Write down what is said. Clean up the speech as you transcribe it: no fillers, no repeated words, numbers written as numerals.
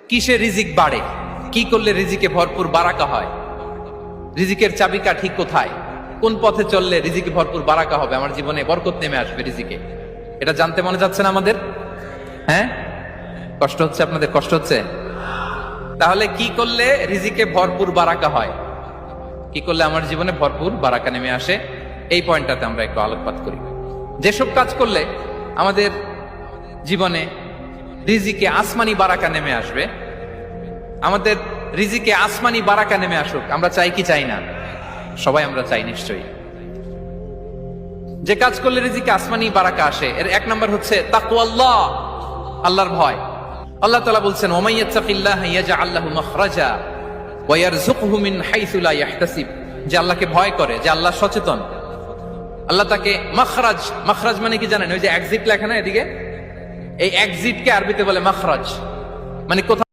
কিসে রিজিক বাড়ে, কি করলে রিজিকে ভরপুর বারাকা হয়, রিজিকের চাবিকা ঠিক কোথায়, কোন পথে চললে রিজিকে ভরপুর বারাকা হবে, আমার জীবনে বরকত নেমে আসবে রিজিকে, এটা জানতে মনে যাচ্ছে না আমাদের? হ্যাঁ, কষ্ট হচ্ছে আপনাদের? কষ্ট হচ্ছে? তাহলে কি করলে রিজিকে ভরপুর বারাকা হয়, কি করলে আমার জীবনে ভরপুর বারাকা নেমে আসে, এই পয়েন্টটাতে আমরা একটু আলোকপাত করি। যেসব কাজ করলে আমাদের জীবনে রিজিকে আসমানি বারাকা নেমে আসবে, আমাদের রিজিকে আসমানি বারাকা নেমে আসুক, আমরা চাই কি চাই না? সবাই আমরা চাই নিশ্চয়ই। যে কাজ করলে রিজিকে আসমানি বারাকা আসে, এর এক নম্বর হচ্ছে তাকওয়াল্লাহ, আল্লাহর ভয়। আল্লাহ তাআলা বলছেন, ওয়া মাইয়াত্তাকিল্লাহা ইয়াজআল লাহু মাখরাজা ওয়া ইয়ারযুকহু মিন হাইসু লা ইয়াহতাসিব। যে আল্লাহকে ভয় করে, যে আল্লাহ সচেতন, আল্লাহ তাকে মাখরাজ, মাখরাজ মানে কি জানেন? ওই যে এক্সিট লেখা না এদিকে, এই এক্সিটকে আরবিতে বলে মাখরাজ, মানে কোথাও